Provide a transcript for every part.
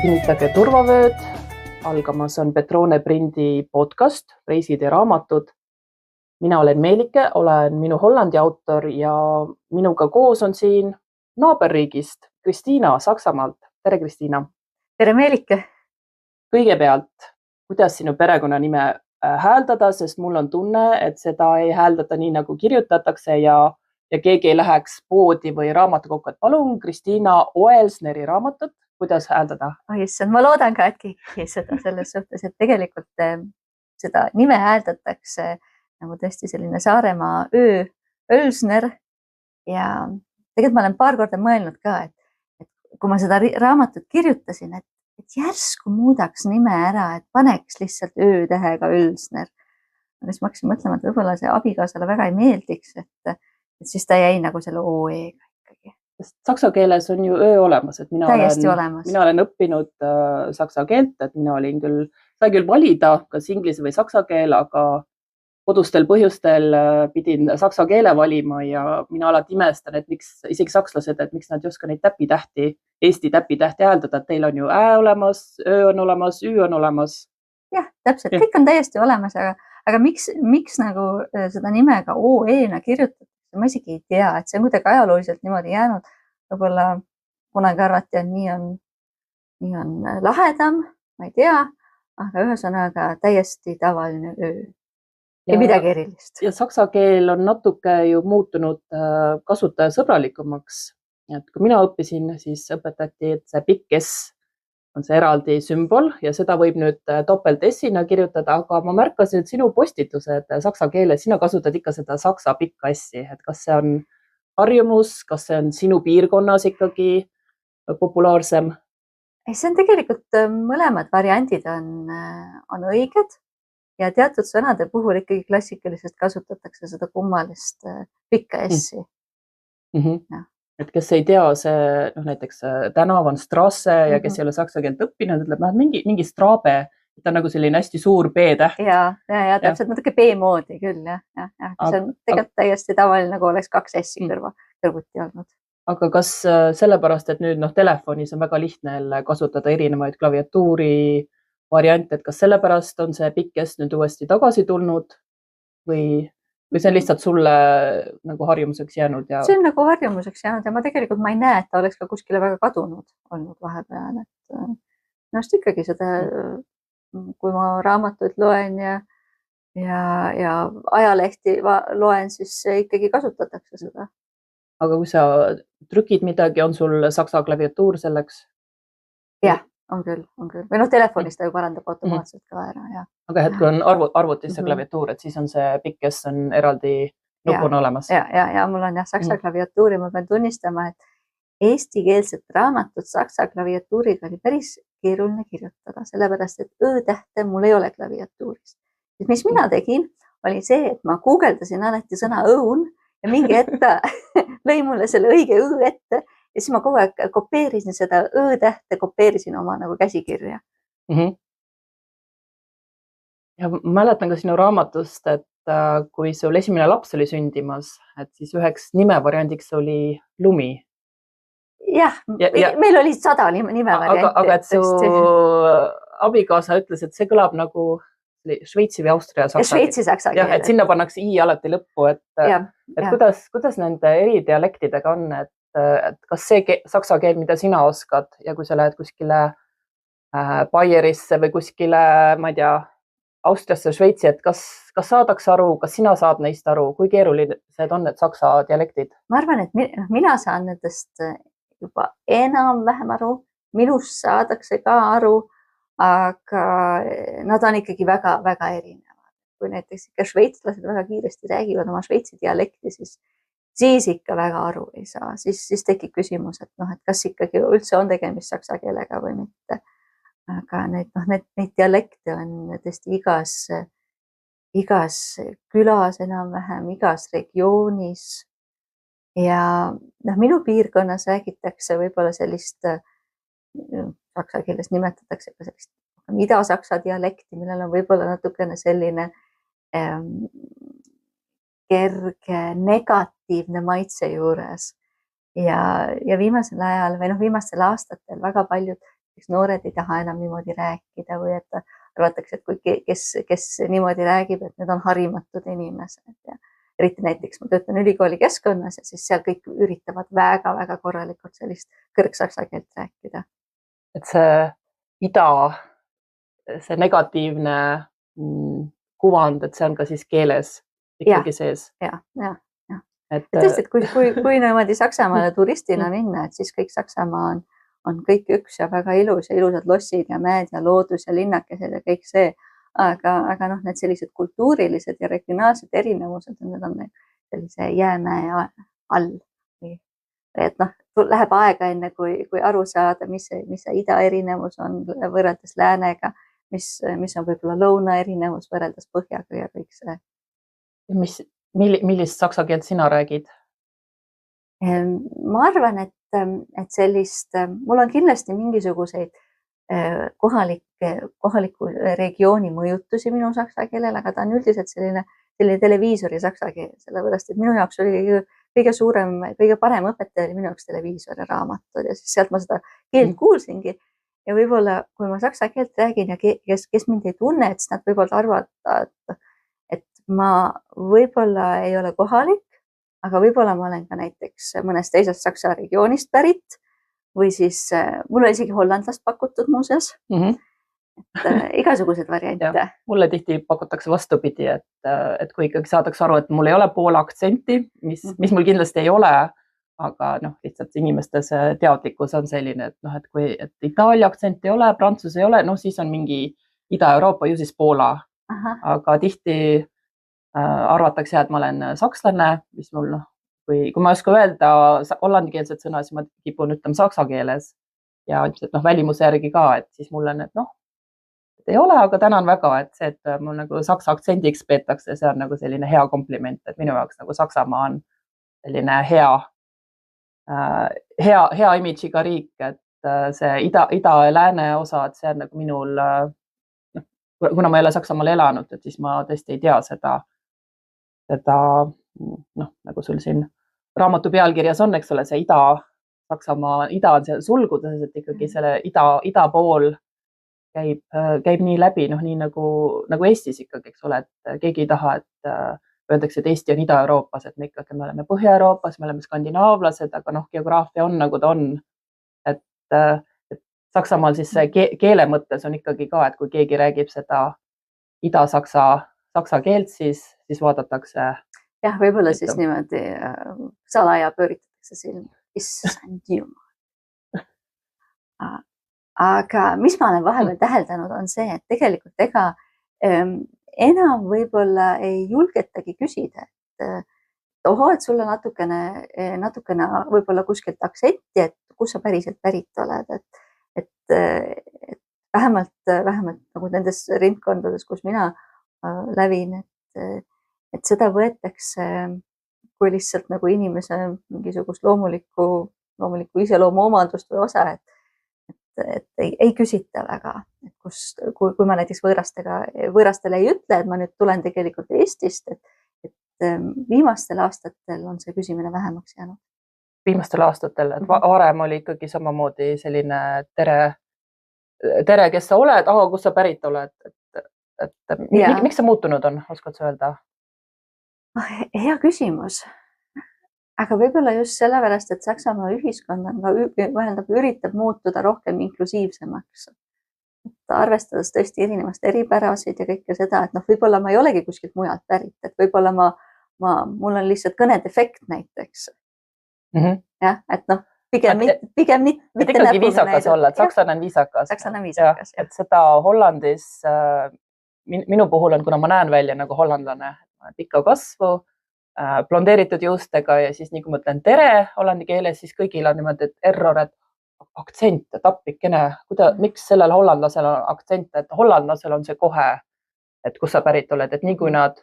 Kinnitage turvavööd, algamas on Petrone Prindi podcast Reisid ja raamatud. Mina olen Meelike, olen minu Hollandi autor ja minuga koos on siin naaberriigist Kristiina Saksamaalt. Tere, Kristiina! Tere, Meelike! Kõigepealt, kuidas sinu perekonnanime hääldada, sest mul on tunne, et seda ei hääldata nii, nagu kirjutatakse ja keegi ei läheks poodi või raamatukokku, et palun Kristiina Oelsneri raamatut. Kuidas hääldada? Ma loodan ka, et keegi seda selles suhtes, et tegelikult seda nime hääldatakse nagu tõesti selline Saaremaa Oelsner ja tegelikult ma olen paar korda mõelnud ka, et kui ma seda raamatut kirjutasin, et järsku muudaks nime ära, et paneks lihtsalt Ö-tähega Oelsner. Aga siis ma hakkasin mõtlema, et võib-olla see abikaasale väga ei meeldiks, et siis ta jäi nagu selle OE-ga ikkagi. Saksa keeles on ju öö olemas, et mina olen õppinud saksa keelt, et sai küll valida, kas inglise või saksa keel, aga kodustel põhjustel pidin saksa keele valima ja mina alati imestan, et miks isegi sakslased, et miks nad ei oska neid täpitähti, Eesti täpitähti hääldada, et teil on ju ä olemas, öö on olemas, ü on olemas. Jah, täpselt, kõik on täiesti olemas, aga miks nagu seda nimega OE-na kirjutada? Ma isegi ei tea, et see on kuidagi ajalooliselt niimoodi jäänud. Võib-olla kunagi arvati, et nii on lahedam, ma ei tea, aga ühesõnaga täiesti tavaline öö. Ei midagi erilist. Ja saksa keel on natuke ju muutunud kasutajasõbralikumaks. Et kui mina õppisin, siis õpetati, et see pikk S on see eraldi sümbol ja seda võib nüüd topelt S-ina kirjutada, aga ma märkasin, et sinu postitused saksa keeles, sina kasutad ikka seda saksa pikka S-i, et kas see on harjumus, kas see on sinu piirkonnas ikkagi populaarsem? See on tegelikult mõlemad variandid on õiged ja teatud sõnade puhul ikkagi klassikaliselt kasutatakse seda kummalist pikka S-i. Et kes ei tea, see näiteks tänav on Strasse ja kes ei ole saksa keelt õppinud, ütleb, mingi Strabe, ta on nagu selline hästi suur B-täht. Ja täpselt natuke B-moodi küll, jah. See on tegelikult täiesti tavaline, nagu oleks kaks S-i kõrvuti olnud. Aga kas sellepärast, et nüüd telefonis on väga lihtne kasutada erinevaid klaviatuuri variante, et kas sellepärast on see pikk S nüüd uuesti tagasi tulnud või see on lihtsalt sulle nagu harjumuseks jäänud? See on nagu harjumuseks jäänud ja ma ei näe, et ta oleks ka kuskile väga kadunud olnud vahepeal. Ennast ikkagi seda, kui ma raamatuid loen ja ajalehti loen, siis ikkagi kasutatakse seda. Aga kui sa trükid midagi, on sul saksa klaviatuur selleks? Jah, on küll. Või telefonis ta ju parandab automaatselt ka ära. Aga kui on arvutis see klaviatuur, et siis on see pikk, kes on eraldi nupuna olemas. Ja mul on saksa klaviatuuri, ma pean tunnistama, et eestikeelset raamatut saksa klaviatuuriga oli päris keeruline kirjutada, sellepärast, et Ö-tähte mul ei ole klaviatuuris. Mis mina tegin, oli see, et ma guugeldasin alati sõna õun ja mingi ette lõi mulle selle õige Õ ette ja siis ma kogu aeg kopeerisin seda Ö-tähte, kopeerisin oma nagu käsikirja. Ja mäletan ka sinu raamatust, et kui sul esimene laps oli sündimas, et siis üheks nimevariandiks oli Lumi. Jah, meil oli 100 nimevarianti. Aga et su abikaasa ütles, et see kõlab nagu Šveitsi või Austria saksa. Šveitsi saksa keel. Et sinna pannakse I alati lõppu, et kuidas nende eri dialektidega on, et kas see saksa keel, mida sina oskad ja kui sa lähed kuskile Bayerisse või kuskile, ma ei tea, Austriasse, Šveitsi, et kas saadakse aru, kas sina saad neist aru, kui keerulised on need saksa dialektid? Ma arvan, et mina saan nendest juba enam-vähem aru, minust saadakse ka aru, aga nad on ikkagi väga-väga erinevad. Kui näiteks ikka šveitslased väga kiiresti räägivad oma šveitsi dialekti, siis ikka väga aru ei saa. Siis tekib küsimus, et kas ikkagi üldse on tegemist saksa keelega või mitte. Aga neid dialekte on tõesti igas külas enam-vähem, igas regioonis. Ja minu piirkonnas räägitakse võib-olla sellist, saksa keeles nimetatakse ka sellist ida-saksa dialekti, millel on võib-olla natukene selline kerge negatiivne maitse juures. Ja viimasel ajal või viimastel aastatel väga paljud noored ei taha enam niimoodi rääkida või et arvatakse, et kui kes niimoodi räägib, et need on harimatud inimesed ja eriti näiteks ma töötan ülikooli keskkonnas ja siis seal kõik üritavad väga-väga korralikult sellist kõrgsaksa keelt rääkida. Et see negatiivne kuvand, et see on ka siis keeles ikkagi sees. Ja. Tõesti, et kui niimoodi Saksamaale turistina minna, et siis kõik Saksamaa on kõik üks ja väga ilus ja ilusad lossid ja mäed ja loodus ja linnakesed ja kõik see. Aga need sellised kultuurilised ja regionaalsed erinevused, need on sellise jäämäe all. Et läheb aega enne, kui aru saada, mis see ida erinevus on võrreldes läänega, mis on võib-olla lõuna erinevus võrreldes põhjaga ja kõik see. Millist saksa keelt sina räägid? Ma arvan, et sellist, mul on kindlasti mingisuguseid kohaliku regiooni mõjutusi minu saksa keelel, aga ta on üldiselt selline televiisori saksa keel, sellepärast et minu jaoks oli kõige suurem, kõige parem õpetaja oli minu jaoks televiisori raamatud ja siis sealt ma seda keelt kuulsingi. Ja võib-olla, kui ma saksa keelt räägin ja kes mind ei tunne, et siis nad võib-olla arvata, et ma võib-olla ei ole kohalik, aga võib-olla ma olen ka näiteks mõnest teisest saksa regioonist pärit või siis mul on isegi hollandlast pakutud muuseas. Igasugused variante. Mulle tihti pakutakse vastupidi, et kui ikkagi saadaks aru, et mul ei ole poola aktsenti, mis mul kindlasti ei ole, aga lihtsalt inimestes teadlikkus on selline, et kui Itaalia aktsent ei ole, Prantsuse ei ole, siis on mingi Ida-Euroopa, ju siis Poola. Aga tihti arvatakse, et ma olen sakslane, mis mul kui ma ei oska öelda hollandikeelset sõna, siis ma kipun ütlema saksa keeles ja ilmselt välimuse järgi ka, et siis mul on, et ei ole, aga tänan väga, et see, et mul nagu saksa aktsendiks peetakse, see on nagu selline hea kompliment, et minu jaoks nagu Saksamaa on selline hea imidžiga riik, et see ida ja lääne osa, et see on nagu minul, kuna ma ei ole Saksamaal elanud, et siis ma tõesti ei tea seda nagu sul siin raamatu pealkirjas on, eks ole, see Ida-Saksamaa, ida on seal sulgudes, et ikkagi selle ida pool käib nii läbi, nii nagu Eestis ikkagi, eks ole, et keegi ei taha, et öeldakse, et Eesti on Ida-Euroopas, et me ikkagi me oleme Põhja-Euroopas, me oleme skandinaavlased, aga geograafia on nagu ta on. Et Saksamaal siis keele mõttes on ikkagi ka, et kui keegi räägib seda ida-saksa keelt, siis vaadatakse. Jah, võib-olla siis niimoodi salaja pööritatakse silm. Issand jumal. Aga mis ma olen vahepeal täheldanud on see, et tegelikult ega enam võib-olla ei julgetagi küsida, et et sulle natukene võib-olla kuskilt aktsenti, et kus sa päriselt pärit oled, et vähemalt nagu nendes ringkondades, kus mina lävin, et seda võetakse kui lihtsalt nagu inimese mingisugust loomulikku iseloomuomandust või osa, et ei küsita väga, et kui ma näiteks võõrastele ei ütle, et ma nüüd tulen tegelikult Eestist, et viimastel aastatel on see küsimine vähemaks jäänud. Viimastel aastatel, et varem oli ikkagi samamoodi selline tere, kes sa oled, aga kus sa pärit oled, miks see muutunud on, oskad sa öelda? Hea küsimus, aga võib-olla just sellepärast, et Saksamaa ühiskond üritab muutuda rohkem inklusiivsemaks. Arvestades tõesti inimeste eripärasid ja kõike seda, et võib-olla ma ei olegi kuskilt mujalt pärit, et võib-olla mul on lihtsalt kõnedefekt näiteks. Jah, et pigem mitte. Et ikkagi viisakas olla, et sakslane on viisakas. Sakslane on viisakas, jah. Et seda Hollandis, minu puhul on, kuna ma näen välja nagu hollandlane, pikka kasvu, blondeeritud juustega ja siis nii kui ma ütlen tere hollandi keeles, siis kõigil on niimoodi, et error, et aktsent, tappikene, miks sellel hollandlasel on aktsent, et hollandlasel on see kohe, et kus sa pärit oled, et nii kui nad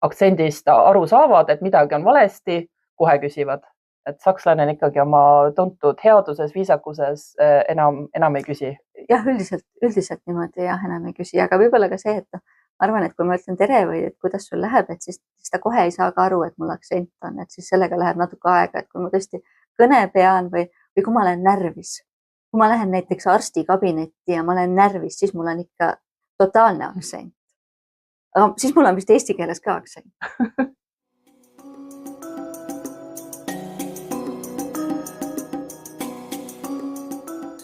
aktsendist aru saavad, et midagi on valesti, kohe küsivad, et sakslane on ikkagi oma tuntud headuses, viisakuses enam ei küsi. Jah, üldiselt niimoodi enam ei küsi, aga võib-olla ka see, et ma arvan, et kui ma ütlen tere või et kuidas sul läheb, et siis ta kohe ei saa ka aru, et mul aktsent on, et siis sellega läheb natuke aega, et kui ma tõesti kõne pean või kui ma olen närvis, kui ma lähen näiteks arstikabinetti ja ma olen närvis, siis mul on ikka totaalne aktsent. Aga siis mul on vist eesti keeles ka aktsent.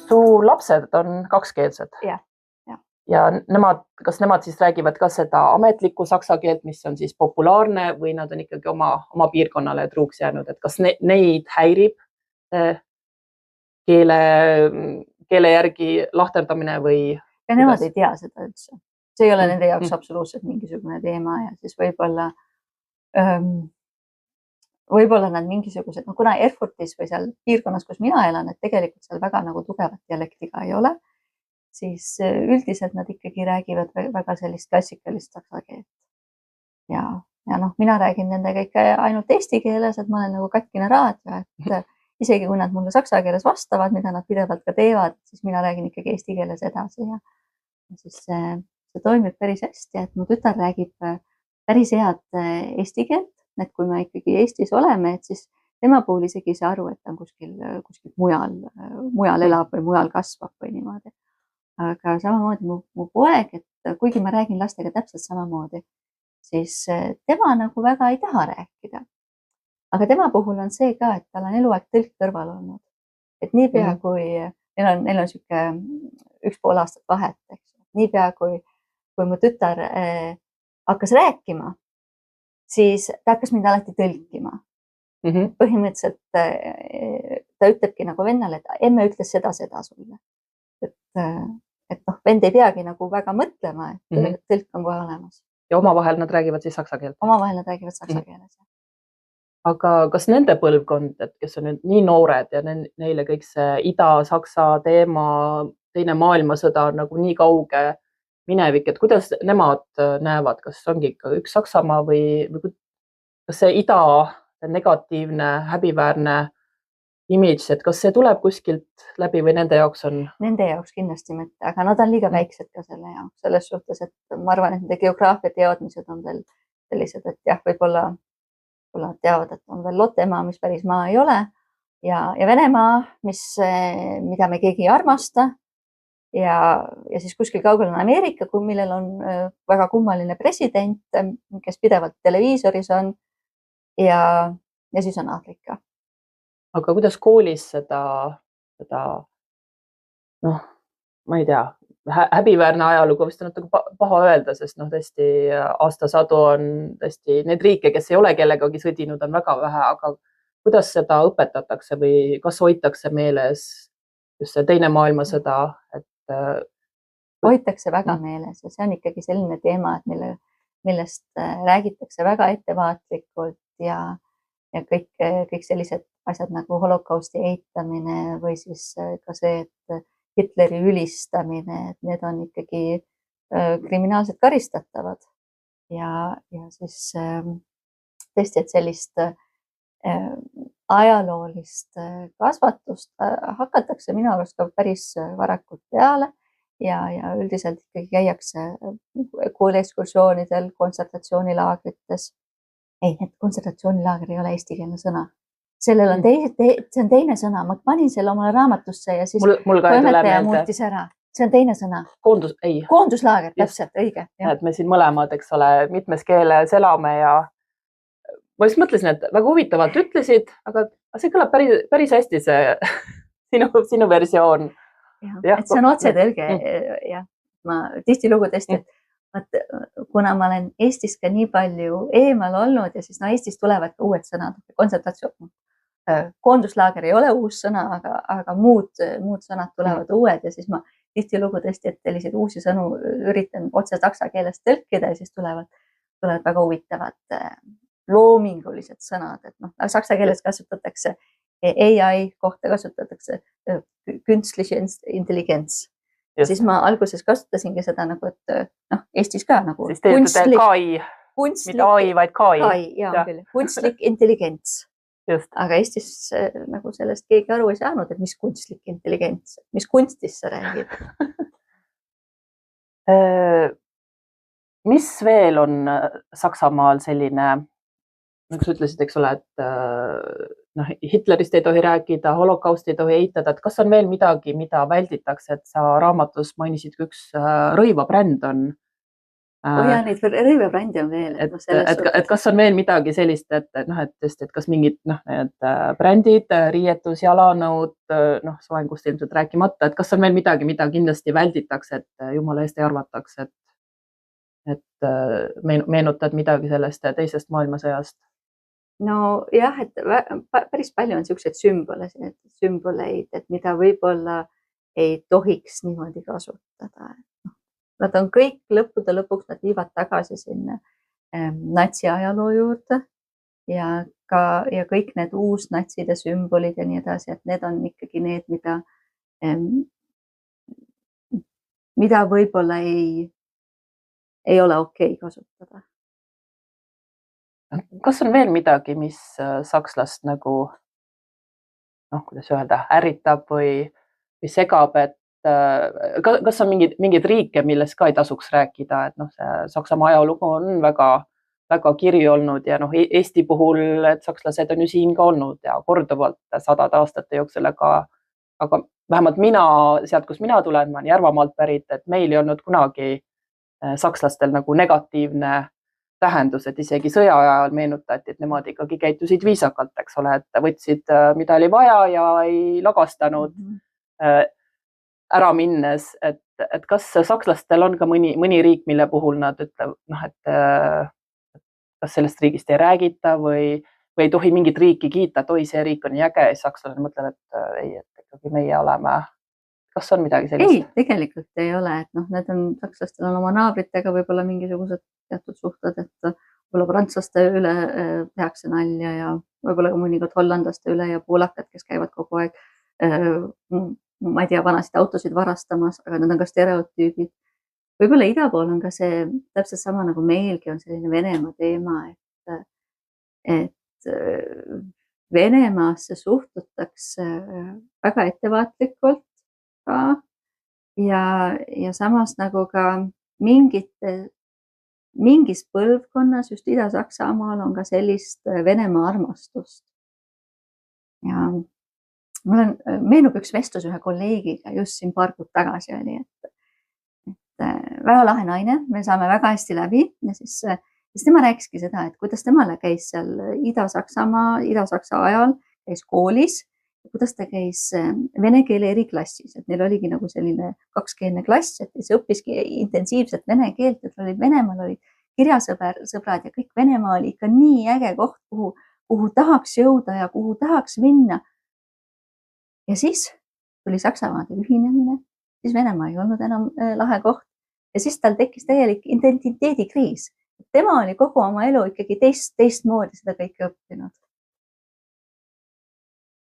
Su lapsed on kakskeelsed. Ja kas nemad siis räägivad ka seda ametlikku saksa keelt, mis on siis populaarne või nad on ikkagi oma piirkonnale truuks jäänud, et kas neid häirib keele järgi lahterdamine või? Ja nemad ei tea seda üldse. See ei ole nende jaoks absoluutselt mingisugune teema ja siis võib-olla nad mingisugused, kuna Erfurtis või seal piirkonnas, kus mina elan, et tegelikult seal väga nagu tugevat dialektiga ei ole, siis üldiselt nad ikkagi räägivad väga sellist klassikalist saksa keelt. Ja mina räägin nendega ikka ainult eesti keeles, et ma olen nagu katkine raadio, et isegi kui nad mulle saksa keeles vastavad, mida nad pidevalt ka teevad, siis mina räägin ikkagi eesti keeles edasi ja siis see toimib päris hästi, et mu tütar räägib päris head eesti keelt, et kui me ikkagi Eestis oleme, et siis tema puhul isegi ei saa aru, et ta on kuskil mujal elab või mujal kasvab või niimoodi. Aga samamoodi mu poeg, et kuigi ma räägin lastega täpselt samamoodi, siis tema nagu väga ei taha rääkida. Aga tema puhul on see ka, et tal on eluaeg tõlk kõrval olnud. Et niipea kui neil on siuke 1,5 aastat vahet, eks. Niipea kui mu tütar hakkas rääkima, siis ta hakkas mind alati tõlkima. Põhimõtteliselt ta ütlebki nagu vennale, et emme ütles seda sulle. Et vend ei peagi nagu väga mõtlema, et tõlk on kohe olemas. Ja omavahel nad räägivad siis saksa keelt? Omavahel nad räägivad saksa keeles. Aga kas nende põlvkond, et kes on nüüd nii noored ja neile kõik see Ida-Saksa teema, teine maailmasõda on nagu nii kauge minevik, et kuidas nemad näevad, kas ongi ikka üks Saksamaa või kas see Ida negatiivne, häbiväärne imidž, et kas see tuleb kuskilt läbi või nende jaoks on? Nende jaoks kindlasti mitte, aga nad on liiga väiksed ka selle jaoks, selles suhtes, et ma arvan, et nende geograafia teadmised on veel sellised, et jah, võib-olla nad teavad, et on veel Lottemaa, mis päris maa ei ole ja Venemaa, mida me keegi ei armasta ja siis kuskil kaugel on Ameerika, millel on väga kummaline president, kes pidevalt televiisoris on ja siis on Aafrika. Aga kuidas koolis seda ma ei tea, häbiväärne ajalugu vist on natuke paha öelda, sest tõesti aastasadu on tõesti neid riike, kes ei ole kellegagi sõdinud, on väga vähe, aga kuidas seda õpetatakse või kas hoitakse meeles just see teine maailmasõda? Hoitakse väga meeles ja see on ikkagi selline teema, et millest räägitakse väga ettevaatlikult ja kõik sellised asjad nagu holokausti eitamine või siis ka see, et Hitleri ülistamine, et need on ikkagi kriminaalselt karistatavad ja siis tõesti, et sellist ajaloolist kasvatust hakatakse minu arust ka päris varakult peale ja üldiselt ikkagi käiakse kooliekskursioonidel, kontsentratsioonilaagrites. Ei, need kontsentratsioonilaager ei ole eestikeelne sõna. Sellel on see on teine sõna. Ma panin selle omale raamatusse ja siis toimetaja muutis ära. See on teine sõna. Koonduslaager, täpselt, õige. Et me siin mõlemad, eks ole, mitmes keeles elame ja ma just mõtlesin, et väga huvitavalt ütlesid, aga see kõlab päris hästi see sinu versioon. Et see on otsetõlge. Ma tihtilugu tõesti, et kuna ma olen Eestis ka nii palju eemal olnud ja siis Eestis tulevad ka uued sõnad, kontsentratsioon. Koonduslaager ei ole uus sõna, aga muud sõnad tulevad uued ja siis ma tihtilugu tõesti, et selliseid uusi sõnu üritan otse saksa keeles tõlkida ja siis tulevad väga huvitavad loomingulised sõnad, et saksa keeles kasutatakse AI kohta kasutatakse künstliche Intelligenz. Siis ma alguses kasutasingi seda nagu, et Eestis ka nagu siis te ütlete KI, mitte AI, vaid KI. Kunstlik intelligents. Aga Eestis nagu sellest keegi aru ei saanud, et mis kunstlik intelligents, mis kunstist sa räägid. Mis veel on Saksamaal selline, nagu sa ütlesid, eks ole, et noh, Hitlerist ei tohi rääkida, holokausti ei tohi eitada, et kas on veel midagi, mida välditakse, et sa raamatus mainisid, kui üks rõivabränd on. Ja neid rõivebrände on veel. Et kas on veel midagi sellist, et kas mingid need brändid, riietus, jalanõud, soengust ilmselt rääkimata, et kas on veel midagi, mida kindlasti välditakse, et jumala eest ei arvataks, et meenutad midagi sellest teisest maailmasõjast? No jah, et päris palju on selliseid sümboleid, et mida võib-olla ei tohiks niimoodi kasutada. Nad on kõik lõppude lõpuks, nad viivad tagasi sinna natsi ajaloo juurde ja kõik need uusnatside sümbolid ja nii edasi, et need on ikkagi need, mida võib-olla ei ole okei kasutada. Kas on veel midagi, mis sakslast nagu, kuidas öelda, ärritab või segab, et kas on mingid riike, millest ka ei tasuks rääkida, et see Saksamaa ajalugu on väga, väga kirju olnud ja Eesti puhul, et sakslased on ju siin ka olnud ja korduvalt 100 aastate jooksul, aga vähemalt mina, sealt kus mina tulen, ma olen Järvamaalt pärit, et meil ei olnud kunagi sakslastel nagu negatiivne tähendus, et isegi sõja ajal meenutati, et nemad ikkagi käitusid viisakalt, eks ole, et võtsid, mida oli vaja ja ei lagastanud ära minnes, et kas sakslastel on ka mõni riik, mille puhul nad ütlevad, et kas sellest riigist ei räägita või ei tohi mingit riiki kiita, et oi, see riik on äge ja sakslased mõtlevad, et ei, et ikkagi meie oleme. Kas on midagi sellist? Ei, tegelikult ei ole, et sakslastel on oma naabritega võib-olla mingisugused teatud suhted, et võib-olla prantslaste üle tehakse nalja ja võib-olla ka mõnikord hollandlaste üle ja poolakad, kes käivad kogu aeg, ma ei tea, vanasid autosid varastamas, aga need on ka stereotüübid. Võib-olla ida pool on ka see täpselt sama nagu meilgi on selline Venemaa teema, et Venemaasse suhtutakse väga ettevaatlikult ka ja samas nagu ka mingis põlvkonnas just Ida-Saksamaal on ka sellist Venemaa armastust. Ja meenub üks vestlus ühe kolleegiga just siin paar kuud tagasi oli, et väga lahe naine, me saame väga hästi läbi ja siis tema rääkiski seda, et kuidas temale käis seal Ida-Saksa ajal, käis koolis, kuidas ta käis vene keele eriklassis, et neil oligi nagu selline kakskeelne klass, et siis õppiski intensiivselt vene keelt, et Venemaal olid kirjasõbrad ja kõik Venemaa oli ikka nii äge koht, kuhu tahaks jõuda ja kuhu tahaks minna. Ja siis tuli Saksamaade ühinemine, siis Venemaa ei olnud enam lahe koht ja siis tal tekkis täielik identiteedikriis. Tema oli kogu oma elu ikkagi teistmoodi seda kõike õppinud.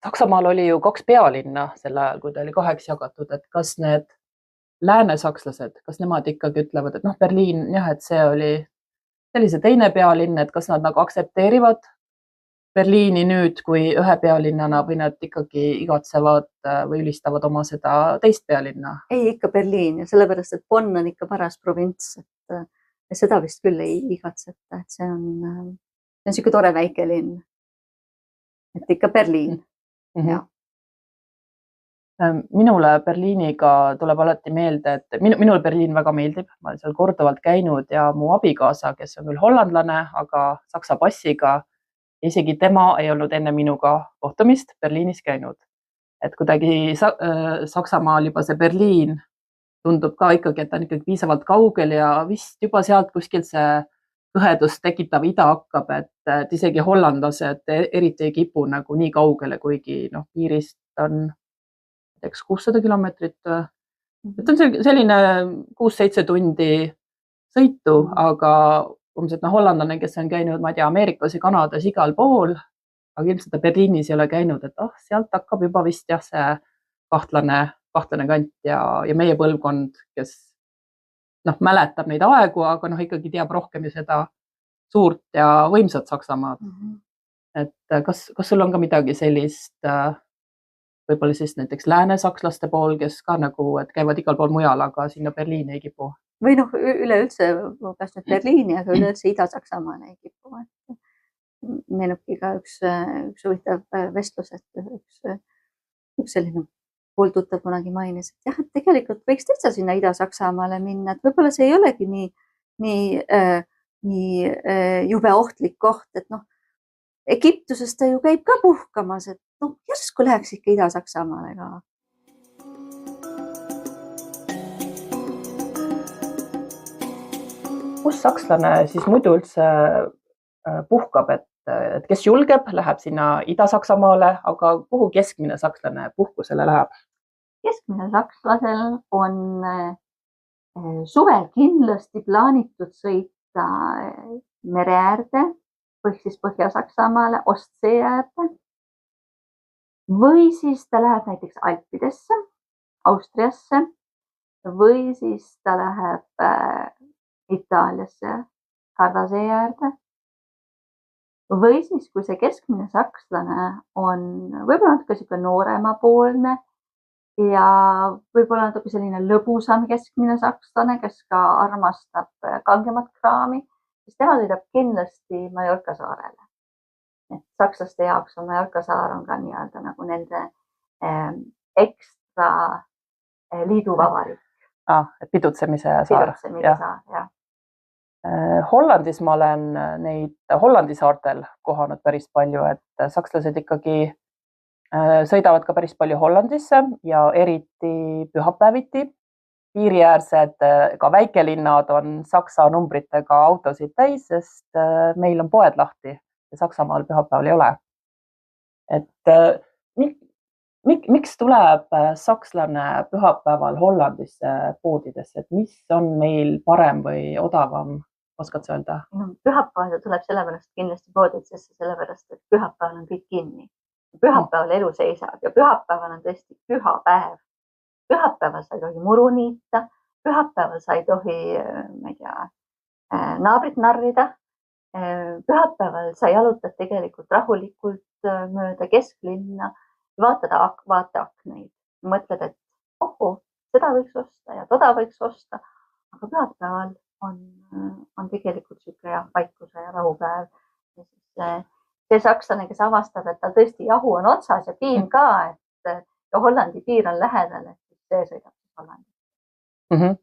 Saksamaal oli ju 2 pealinna sel ajal, kui ta oli 2 jagatud, et kas need läänesakslased, kas nemad ikkagi ütlevad, et Berliin, jah, et see oli sellise teine pealinn, et kas nad nagu aksepteerivad Berliini nüüd kui ühe pealinnana või nad ikkagi igatsevad või ülistavad oma seda teist pealinna? Ei, ikka Berliin ja sellepärast, et Bonn on ikka paras provints, et seda vist küll ei igatseta, et see on siuke tore väike linn. Et ikka Berliin. Ja. Minule Berliiniga tuleb alati meelde, et minule Berliin väga meeldib, ma olen seal korduvalt käinud ja mu abikaasa, kes on küll hollandlane, aga saksa passiga, isegi tema ei olnud enne minuga kohtumist Berliinis käinud. Et kuidagi Saksamaal juba see Berliin tundub ka ikkagi, et ta on ikkagi piisavalt kaugel ja vist juba sealt kuskil see kõhedust tekitav ida hakkab, et isegi hollandlased eriti ei kipu nagu nii kaugele, kuigi piirist on 600 kilomeetrit. Et on selline 6-7 tundi sõitu, aga umbes, et hollandlane, kes on käinud, ma ei tea, Ameerikas ja Kanadas igal pool, aga ilmselt ta Berliinis ei ole käinud, et sealt hakkab juba vist jah, see kahtlane kant ja meie põlvkond, kes mäletab neid aegu, aga ikkagi teab rohkem ju seda suurt ja võimsat Saksamaad. Et kas sul on ka midagi sellist, võib-olla siis näiteks läänesakslaste pool, kes ka nagu, et käivad igal pool mujal, aga sinna Berliini ei kipu? Või üleüldse, kas nüüd Berliini, aga üleüldse Ida-Saksamaale ei kipu. meenubki ka üks huvitav vestlus, et üks selline pooltuttav kunagi mainis, et jah, et tegelikult võiks täitsa sinna Ida-Saksamaale minna, et võib-olla see ei olegi nii jube ohtlik koht, et noh, Egiptusest ta ju käib ka puhkamas, et noh, järsku läheks ikka Ida-Saksamaale ka. Kus sakslane siis muidu üldse puhkab, et kes julgeb, läheb sinna Ida-Saksamaale, aga kuhu keskmine sakslane puhkusele läheb? Keskmine sakslasel on suvel kindlasti plaanitud sõita mere äärde või siis Põhja-Saksamaale, Ostsee äärde. Või siis ta läheb näiteks Alpidesse, Austriasse või siis ta läheb Itaaliasse, Gardasee äärde. Või siis, kui see keskmine sakslane on võib-olla natuke selline nooremapoolne ja võib-olla natuke selline lõbusam keskmine sakslane, kes ka armastab kangemat kraami, siis tema sõidab kindlasti Mallorca saarele. Et sakslaste jaoks on Mallorca saar on ka nii-öelda nagu nende ekstra liiduvabariik. Et pidutsemise saar. Jah. Hollandis ma olen neid Hollandi saartel kohanud päris palju, et sakslased ikkagi sõidavad ka päris palju Hollandisse ja eriti pühapäeviti. Piiriäärsed ka väikelinnad on saksa numbritega autosid täis, sest meil on poed lahti ja Saksamaal pühapäeval ei ole. Et miks tuleb sakslane pühapäeval Hollandisse poodidesse, et mis on meil parem või odavam? Oskad sa öelda? No, pühapäeval tuleb sellepärast kindlasti poodidesse, sellepärast, et pühapäeval on kõik kinni. Pühapäeval elu seisab ja pühapäeval on tõesti püha päev. Pühapäeval sa ei tohi muru niita, pühapäeval sa ei tohi, ma ei tea, naabrit narrida. Pühapäeval sa jalutad tegelikult rahulikult mööda kesklinna, vaata akneid. Mõtled, et seda võiks osta ja toda võiks osta, aga pühapäeval on tegelikult siuke vaikuse ja rahupäev. See sakslane, kes avastab, et tal tõesti jahu on otsas ja piim ka, et Hollandi piir on lähedal, et see sõidab Hollandist.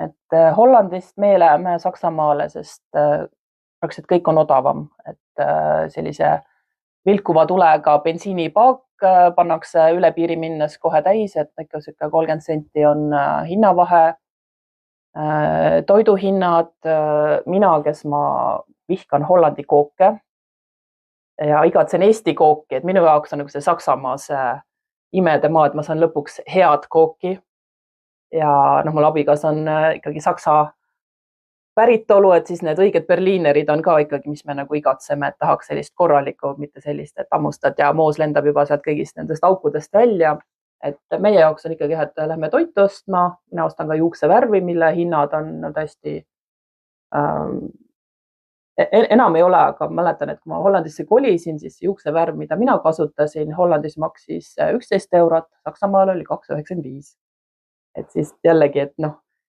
Et Hollandist me läheme Saksamaale, sest praktiliselt kõik on odavam, et sellise vilkuva tulega bensiinipaak pannakse üle piiri minnes kohe täis, et ikka 30 senti on hinnavahe. Toiduhinnad, mina, kes ma vihkan Hollandi kooke ja igatsen Eesti kooki, et minu jaoks on see Saksamaa see imede maa, et ma saan lõpuks head kooki ja mul abigas on ikkagi saksa päritolu, et siis need õiged berliinerid on ka ikkagi, mis me nagu igatseme, et tahaks sellist korralikku, mitte sellist, et ammustad ja moos lendab juba sealt kõigist nendest aukudest välja. Et meie jaoks on ikkagi, et lähme toitu ostma, mina ostan ka juuksevärvi, mille hinnad on tõesti enam ei ole, aga mäletan, et kui ma Hollandisse kolisin, siis juuksevärv, mida mina kasutasin, Hollandis maksis 11 €, Saksamaal oli 2,95 €. Et siis jällegi, et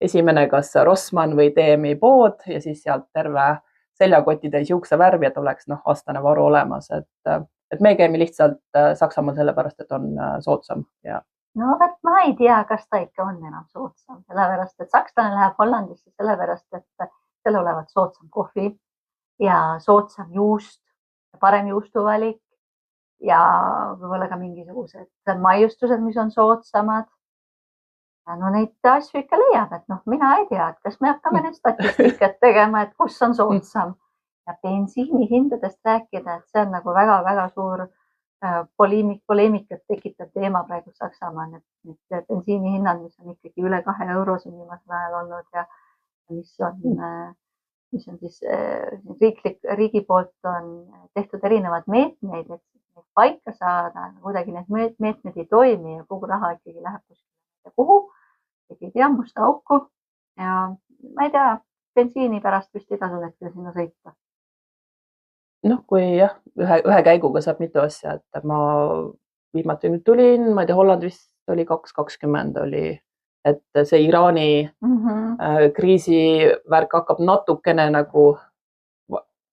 esimene kas Rossmann või DMi pood ja siis sealt terve seljakoti täis juuksevärvi, et oleks aastane varu olemas, et me käime lihtsalt Saksamaal sellepärast, et on soodsam. Ja. No, ma ei tea, kas ta ikka on enam soodsam, sellepärast, et sakslane läheb Hollandisse sellepärast, et seal olevat soodsam kohvi ja soodsam juust, parem juustuvalik ja võib-olla ka mingisugused maiustused, mis on soodsamad. No neid asju ikka leiab, et mina ei tea, et kas me hakkame nüüd statistikat tegema, et kus on soodsam. Ja bensiinihindadest rääkida, et see on nagu väga-väga suur poleemikat tekitav teema praegu Saksamaal, et bensiinihinnad, mis on ikkagi üle 2 € viimasel ajal olnud ja mis on siis riigi poolt on tehtud erinevad meetmeid, et paika saada, kuidagi need meetmed ei toimi ja kogu raha ikkagi läheb kuskile kuhu, ei tea, musta auku ja ma ei tea, bensiini pärast vist ei tasu hetkel sinna sõita. Kui jah, ühe käiguga saab mitu asja, et ma viimati nüüd tulin, ma ei tea, Holland vist oli 2,20 oli, et see Iraani kriisivärk hakkab natukene nagu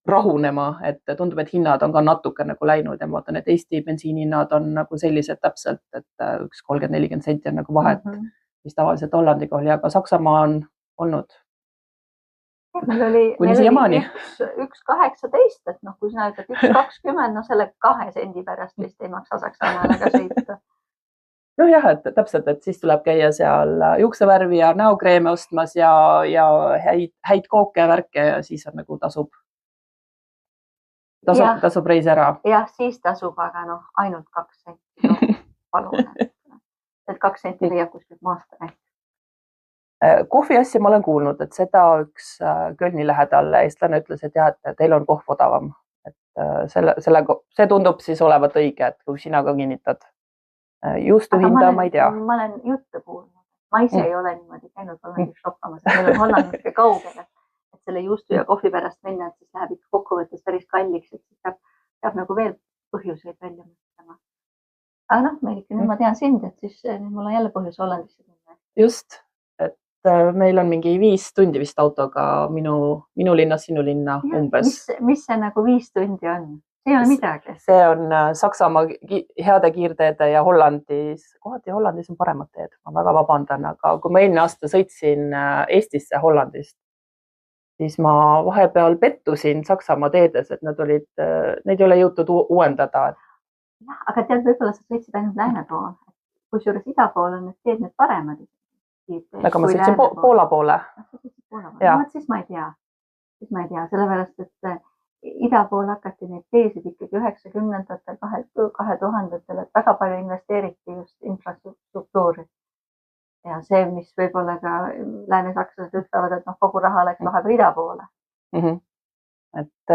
rahunema, et tundub, et hinnad on ka natuke nagu läinud ja ma vaatan, et Eesti bensiinihinnad on nagu sellised täpselt, et üks 30-40 senti on nagu vahet, mis tavaliselt Hollandiga oli, aga Saksamaa on olnud. Meil oli 1,18, et noh, kui sina ütled 1,20, no selle 2 sendi pärast vist ei maksa Saksamaale ka sõita. No jah, et täpselt, et siis tuleb käia seal juuksevärvi ja näokreeme ostmas ja häid kooke ja värke ja siis on nagu tasub reis ära. Jah, siis tasub, aga noh, ainult 2 senti. No, palun, et 2 senti leiab kuskilt maast näht. Kohviasja ma olen kuulnud, et seda üks Kölni lähedal eestlane ütles, et jah, et teil on kohv odavam. Et see tundub siis olevat õige, et kui sina ka kinnitad. Juustu hinda ma ei tea. Ma olen juttu kuulnud. Ma ise ei ole niimoodi käinud Hollandis shoppamas. Meil on Hollandis ikka kaugel, et selle juustu ja kohvi pärast minna, et siis läheb ikka kokkuvõttes päris kalliks, et siis peab nagu veel põhjuseid välja mõtlema. Aga noh, meil ikka nüüd ma tean sind, et siis mul on jälle põhjus Hollandisse minna. Just, et meil on mingi 5 tundi vist autoga minu linnas, sinu linna umbes. Mis see nagu 5 tundi on? See ei ole midagi. See on Saksamaa heade kiirteede ja kohati Hollandis on paremad teed. Ma väga vabandan, aga kui ma eelmine aasta sõitsin Eestisse Hollandist, siis ma vahepeal pettusin Saksamaa teedes, et neid ei ole jõutud uuendada. Jah, aga tead, võib-olla sa sõitsid ainult lääne poole. Kui juures ida pool on need teed nüüd paremad. Aga ma sõitsin Poola poole. Siis ma ei tea. Sellepärast, et ida pool hakati neid teesid ikkagi 90-ndatel, 2000-ndatel, et väga palju investeeriti just infrastruktuuri. Ja see, mis võib-olla ka lääne-sakslased ütlevad, et kogu raha läks vahepeal ida poole. Et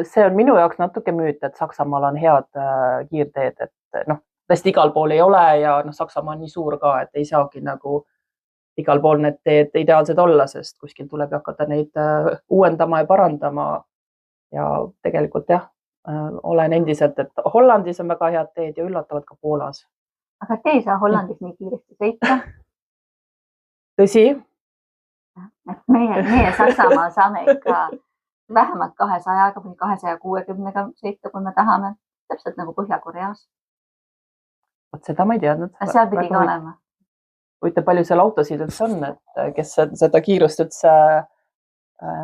see on minu jaoks natuke müüt, et Saksamaal on head kiirteed, et tõesti igal pool ei ole ja Saksamaa on nii suur ka, et ei saagi nagu igal pool need teed ideaalsed olla, sest kuskil tuleb hakata neid uuendama ja parandama. Ja tegelikult jah, olen endiselt, et Hollandis on väga head teed ja üllatavad ka Poolas. Aga te ei saa Hollandis nii kiiresti sõita? Tõsi? Meie Saksamaal saame ikka vähemalt 200 või 260 sõita, kui me tahame. Täpselt nagu Põhja-Koreas. Seda ma ei teadnud. Seal pidi ka olema. Huvitav, palju seal autosid üldse on, et kes seda kiirust üldse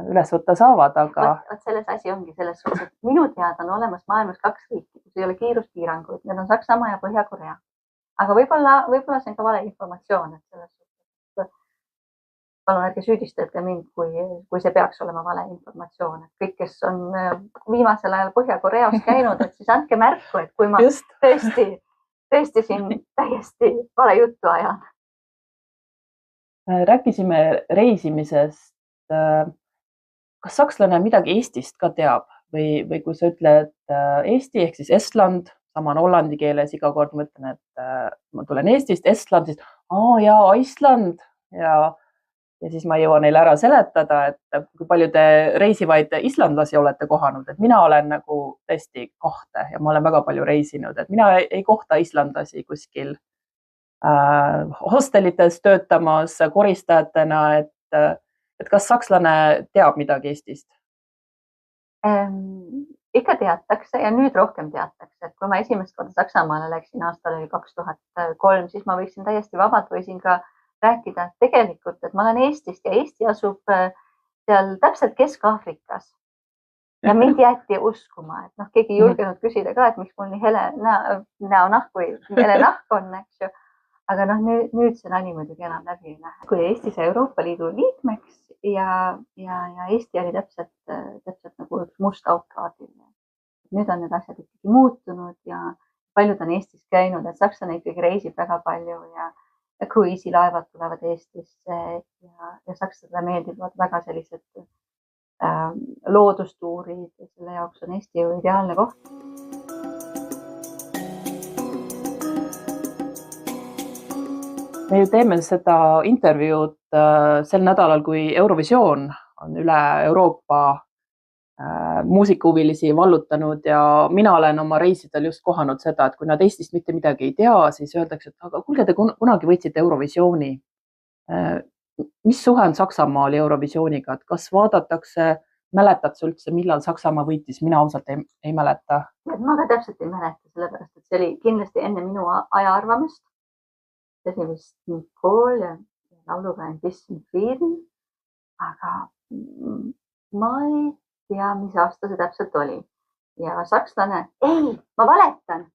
üles võtta saavad, aga... Selles asi ongi selles suhtes, et minu teada on olemas maailmas 2 riiki, kus ei ole kiiruspiiranguid. Need on Saksamaa ja Põhja-Korea. Aga võib-olla see on ka vale informatsioon, et selles suhtes. Palun ärge süüdistate mind, kui see peaks olema vale informatsioon. Et kõik, kes on viimasel ajal Põhja-Koreas käinud, et siis andke märku, et kui ma tõesti siin täiesti vale juttu ajan. Rääkisime reisimisest. Kas sakslane midagi Eestist ka teab või kui sa ütled Eesti ehk siis Estland, sama on hollandi keeles, iga kord ma ütlen, et ma tulen Eestist, Estlandist, Iceland ja siis ma jõuan neile ära seletada, et kui palju te reisivaid islandlasi olete kohanud, et mina olen nagu tõesti 2 ja ma olen väga palju reisinud, et mina ei kohta islandlasi kuskil hostelites töötamas koristajatena, et kas sakslane teab midagi Eestist? Ikka teatakse ja nüüd rohkem teatakse. Et kui ma esimest korda Saksamaale läksin, aastal oli 2003, siis ma võiksin täiesti vabalt võisin ka rääkida tegelikult, et ma olen Eestist ja Eesti asub seal täpselt Kesk-Aafrikas. Ja mind jäeti uskuma, et keegi ei julgenud küsida ka, et miks mul nii hele näonahk või hele nahk on, eks ju. Aga nüüd see nali muidugi enam läbi ei lähe. Kui Eesti sai Euroopa Liidu liikmeks ja Eesti oli täpselt nagu üks must aukkaadil. Nüüd on need asjad ikkagi muutunud ja paljud on Eestis käinud, et sakslane ikkagi reisib väga palju ja kruiisilaevad tulevad Eestisse ja sakslasele meeldivad väga sellised loodustuurid ja selle jaoks on Eesti ju ideaalne koht. Me ju teeme seda intervjuud sel nädalal, kui Eurovisioon on üle Euroopa muusikahuvilisi vallutanud ja mina olen oma reisidel just kohanud seda, et kui nad Eestist mitte midagi ei tea, siis öeldakse, et aga kuulge, te kunagi võitsite Eurovisiooni. Mis suhe on Saksamaal Eurovisiooniga, et kas vaadatakse mäletad sa üldse, millal Saksamaa võitis? Mina ausalt ei mäleta. Ma ka täpselt ei mäleta, sellepärast, et see oli kindlasti enne minu aja arvamist. See oli vist Nicole ja lauluga Ein bisschen Frieden. Aga ma ei tea, mis aasta see täpselt oli. Ja sakslane, ei, ma valetan.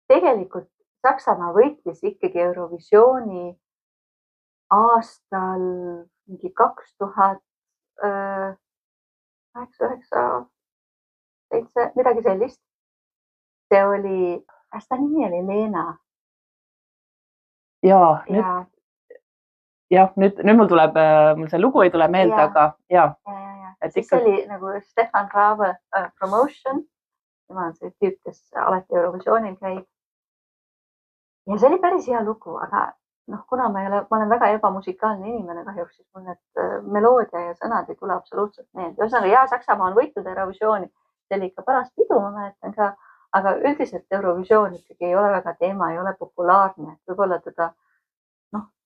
Tegelikult Saksamaa võitis ikkagi Eurovisiooni aastal mingi 2008, 9, midagi sellist. See oli, kas ta nimi oli Leena? Nüüd mul tuleb, mul see lugu ei tule meelde, aga siis oli nagu Stefan Raave promotion. Tema on see tüüp, kes alati Eurovisioonil käib. Ja see oli päris hea lugu, aga kuna ma olen väga ebamusikaalne inimene kahjuks, siis mul need meloodia ja sõnad ei tule absoluutselt meelde. Ühesõnaga, Saksamaa on võitnud Eurovisiooni. See oli ikka paras pidu, ma mäletan ka. Aga üldiselt Eurovisioon ikkagi ei ole väga teema, ei ole populaarne. Võib-olla teda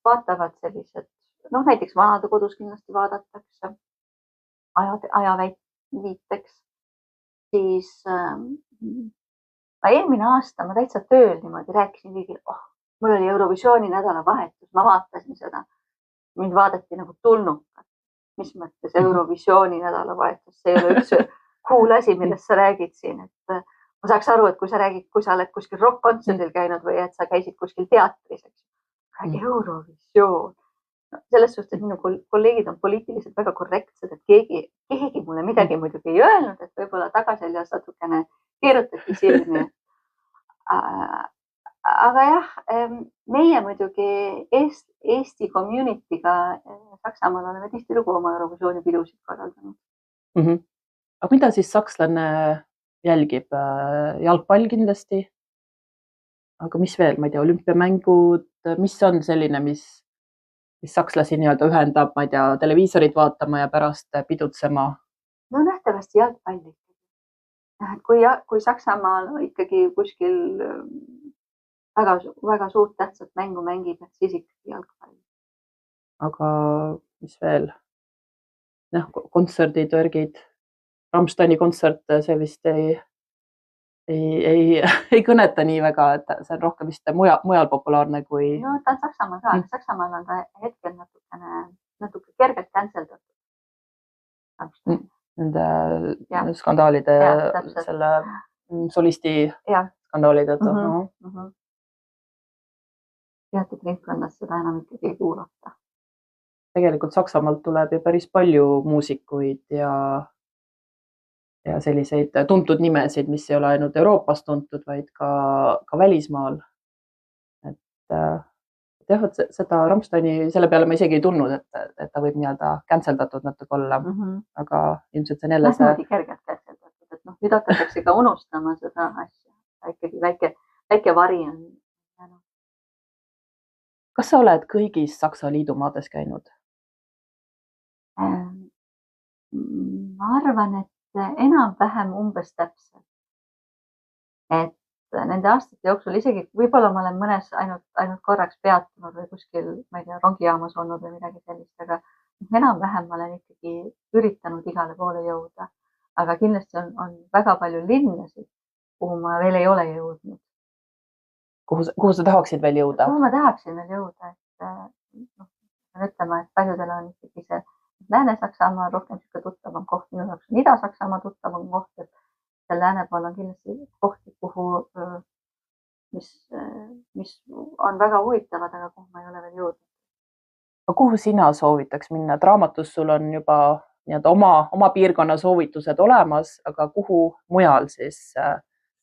vaatavad sellised, näiteks vanade kodus kindlasti vaadatakse ajaviiteks. Siis eelmine aasta ma täitsa tööl niimoodi rääkisin kõigil, mul oli Eurovisiooni nädalavahetus, ma vaatasin seda. Mind vaadati nagu tulnukat. Mis mõttes Eurovisiooni nädalavahetus? See ei ole üldse cool asi, millest sa räägid siin. Et ma saaks aru, et kui sa oled kuskil rock-kontserdil käinud või et sa käisid kuskil teatris. Eurovisioon. Selles suhtes minu kolleegid on poliitiliselt väga korrektsed, et keegi mulle midagi muidugi ei öelnud, et võib-olla tagaseljas natukene keerutati silmi. Aga jah, meie muidugi Eesti community'ga Saksamaal oleme tihtilugu oma Eurovisiooni pidusid korraldanud. Aga mida siis sakslane jälgib? Jalgpall kindlasti? Aga mis veel, ma ei tea, olümpiamängud, mis on selline, mis sakslasi nii-öelda ühendab, ma ei tea, televiisorit vaatama ja pärast pidutsema? Nähtavasti jalgpalli. Kui Saksamaal ikkagi kuskil väga suurt tähtsat mängu mängib, et siis ikkagi jalgpalli. Aga mis veel? Kontserdid, värgid, Rammsteini kontsert, see vist ei kõneta nii väga, et see on rohkem vist mujal populaarne kui... Ta on Saksamaal ka. Saksamaal on ta hetkel natuke kergelt canceldatud. Nende skandaalide, selle solisti skandaalide. Teatud ringkonnas seda enam ikkagi ei kuulata. Tegelikult Saksamaalt tuleb ju päris palju muusikuid ja selliseid tuntud nimesid, mis ei ole ainult Euroopas tuntud, vaid ka välismaal. Et seda Rammsteini, selle peale ma isegi ei tulnud, et ta võib nii-öelda canceldatud natuke olla, aga ilmselt see on jälle see... kergelt canceldatud, et nüüd hakatakse ka unustama seda asja. Ikkagi väike vari on. Kas sa oled kõigis Saksa liidumaades käinud? Ma arvan, et enam-vähem umbes täpselt. Et nende aastate jooksul isegi võib-olla ma olen mõnes ainult korraks peatunud või kuskil, ma ei tea, rongijaamas olnud või midagi sellist, aga enam-vähem ma olen ikkagi üritanud igale poole jõuda. Aga kindlasti on väga palju linnasid, kuhu ma veel ei ole jõudnud. Kuhu sa tahaksid veel jõuda? Kuhu ma tahaksin veel jõuda, et ütlema, et paljudel on ikkagi see Lääne-Saksamaa rohkem tuttavam koht, minu jaoks on Ida-Saksamaa tuttavam koht, et seal lääne pool on kindlasti kohti, kuhu, mis on väga huvitavad, aga kuhu ma ei ole veel jõudnud. Aga kuhu sina soovitaks minna? Raamatus sul on juba oma piirkonna soovitused olemas, aga kuhu mujal siis,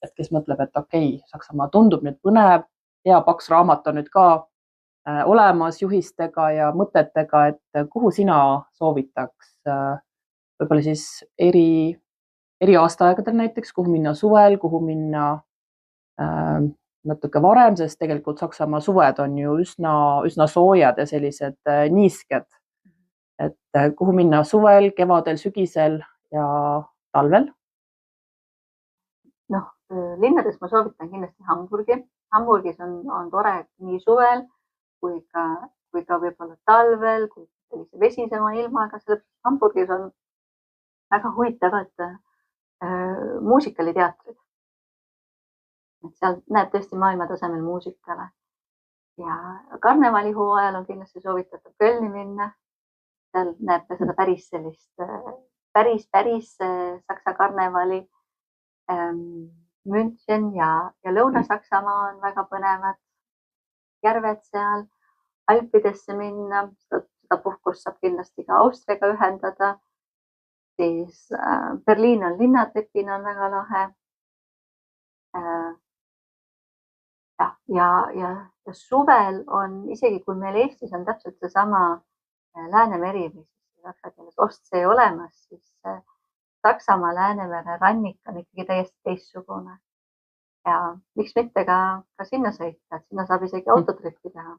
et kes mõtleb, et okei, Saksamaa tundub nüüd põnev, hea paks raamat on nüüd ka olemas juhistega ja mõtetega, et kuhu sina soovitaks võib-olla siis eri aastaaegadel näiteks, kuhu minna suvel, kuhu minna natuke varem, sest tegelikult Saksamaa suved on ju üsna soojad ja sellised niisked. Et kuhu minna suvel, kevadel, sügisel ja talvel? Linnades ma soovitan kindlasti Hamburgi. Hamburgis on tore nii suvel kui ka võib-olla talvel, kui sellise vesisema ilmaga, sellepärast Hamburgis on väga huvitavad muusikaliteatrid. Et seal näeb tõesti maailmatasemel muusikale. Ja karnevalihooajal on kindlasti soovitatav Kölni minna. Seal näeb ka seda päris sellist, päris Saksa karnevali. München ja Lõuna-Saksamaa on väga põnevad. Järved seal, Alpidesse minna, seda puhkust saab kindlasti ka Austriaga ühendada. Siis Berliin on linnatripina on väga lahe. Ja suvel on, isegi kui meil Eestis on täpselt seesama Läänemeri või saksa keeles Ostsee olemas, siis Saksamaa Läänemere rannik on ikkagi täiesti teistsugune. Ja miks mitte ka sinna sõita, et sinna saab isegi autotrippi teha.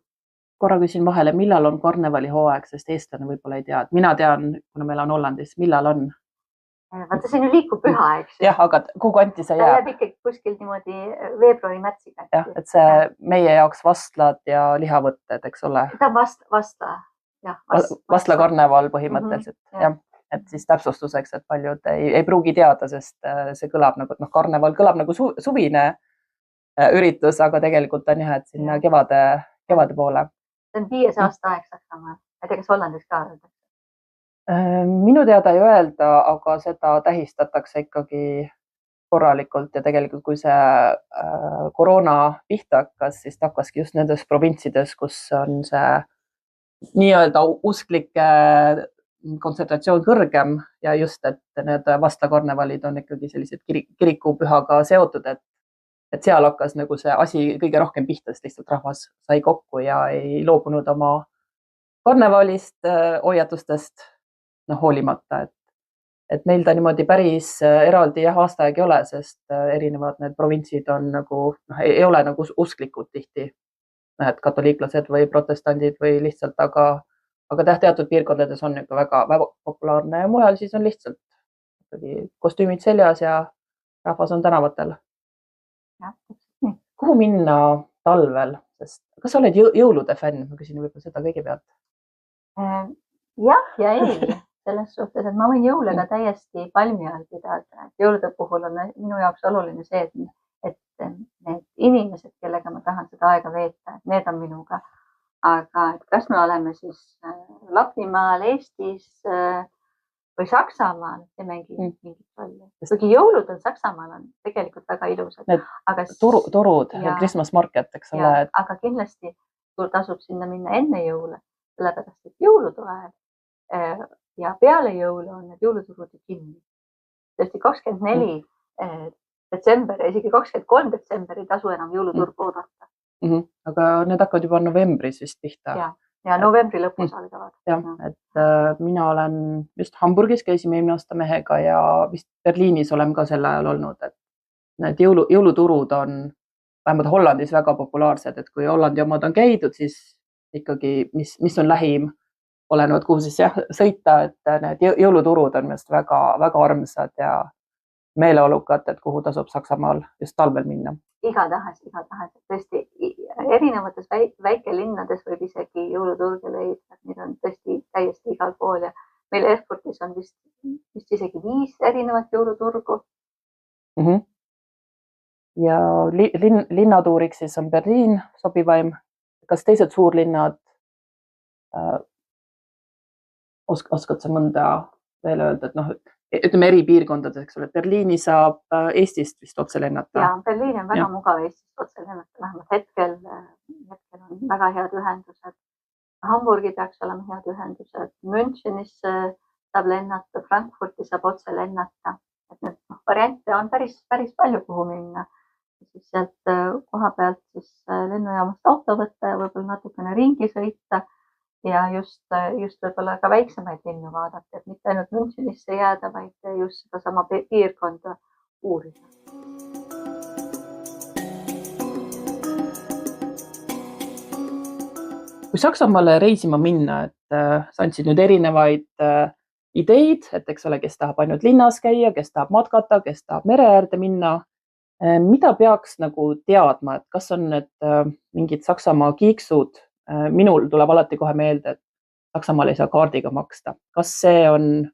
Korra küsin vahele, millal on karnevali hooaeg, sest eestlane võib-olla ei tea. Mina tean, kuna meil on Hollandis, millal on? Vaata, see on ju liikuv püha, eks. Jah, aga kuhu kanti see jääb? Ta jääb ikkagi kuskil niimoodi veebruari-märtsi kanti. Jah, et see meie jaoks vastlad ja lihavõtted, eks ole? Ta on vastla. Vastla karneval põhimõtteliselt. Jah, et siis täpsustuseks, et paljud ei pruugi teada, sest see kõlab nagu, karneval kõlab nagu suvine üritus, aga tegelikult on jah, et sinna kevade poole. See on 5 aasta aeg Saksamaal. Ma ei tea, kas Hollandis ka öeldakse? Minu teada ei öelda, aga seda tähistatakse ikkagi korralikult ja tegelikult kui see koroona pihta hakkas, siis ta hakkaski just nendes provintsides, kus on see nii-öelda usklike kontsentratsioon kõrgem ja just, et need vastlakarnevalid on ikkagi sellised kirikupühaga seotud, et seal hakkas nagu see asi kõige rohkem pihta, sest lihtsalt rahvas sai kokku ja ei loobunud oma karnevalist, hoiatustest hoolimata, et meil ta niimoodi päris eraldi aastaaeg ei ole, sest erinevad need provintsid on nagu, ei ole nagu usklikud tihti, et katoliiklased või protestandid või lihtsalt, aga teatud piirkondades on ikka väga populaarne ja mujal siis on lihtsalt kostüümid seljas ja rahvas on tänavatel. Kuhu minna talvel, sest kas sa oled jõulude fänn? Ma küsin võib-olla seda kõigepealt. Jah ja ei. Selles suhtes, et ma võin jõulega täiesti palmi all pidada. Jõulude puhul on minu jaoks oluline see, et need inimesed, kellega ma tahan seda aega veeta, need on minuga. Aga kas me oleme siis Lapimaal, Eestis või Saksamaal, see mängib mingit rolli. Kuigi jõulud on Saksamaal on tegelikult väga ilusad. Need turud, Christmas market, eks ole. Aga kindlasti tasub sinna minna enne jõule, sellepärast, et jõulude ajal ja peale jõule on need jõuluturud kinni. Tõesti 24 detsember ja isegi 23 detsember ei tasu enam jõuluturgu oodata. Aga need hakkavad juba novembris vist pihta. Ja novembri lõpus algavad. Jah, et mina olen just Hamburgis, käisime eelmine aasta mehega ja vist Berliinis oleme ka sel ajal olnud, et need jõuluturud on vähemalt Hollandis väga populaarsed, et kui Hollandi omad on käidud, siis ikkagi, mis on lähim, olenevad kuhu siis sõita, et need jõuluturud on just väga armsad ja meeleolukad, et kuhu tasub Saksamaal just talvel minna. Igatahes. Tõesti, erinevates väikelinnades võib isegi jõuluturge leida. Need on tõesti täiesti igal pool ja meil Erfurtis on vist isegi 5 erinevat jõuluturgu. Ja linnatuuriks siis on Berliin sobivaim. Kas teised suurlinnad oskad sa mõnda veel öelda, et ütleme eri piirkondades, eks ole, Berliini saab Eestist vist otse lennata. Ja, Berliini on väga mugav Eestist otse lennata, vähemalt hetkel on väga head ühendused. Hamburgi peaks olema head ühendused, Münchenisse saab lennata, Frankfurti saab otse lennata, et need variante on päris palju kuhu minna. Siis sealt koha pealt siis lennujaamast auto võtta ja võib-olla natukene ringi sõita. Ja just võib-olla ka väiksemaid linnu vaadata, et mitte ainult Münchenisse jääda, vaid just seda sama piirkonda uurida. Kui Saksamaale reisima minna, et sa andsid nüüd erinevaid ideid, et eks ole, kes tahab ainult linnas käia, kes tahab matkata, kes tahab mere äärde minna. Mida peaks nagu teadma, et kas on need mingid Saksamaa kiiksud? Minul tuleb alati kohe meelde, et Saksamaal ei saa kaardiga maksta. Kas see on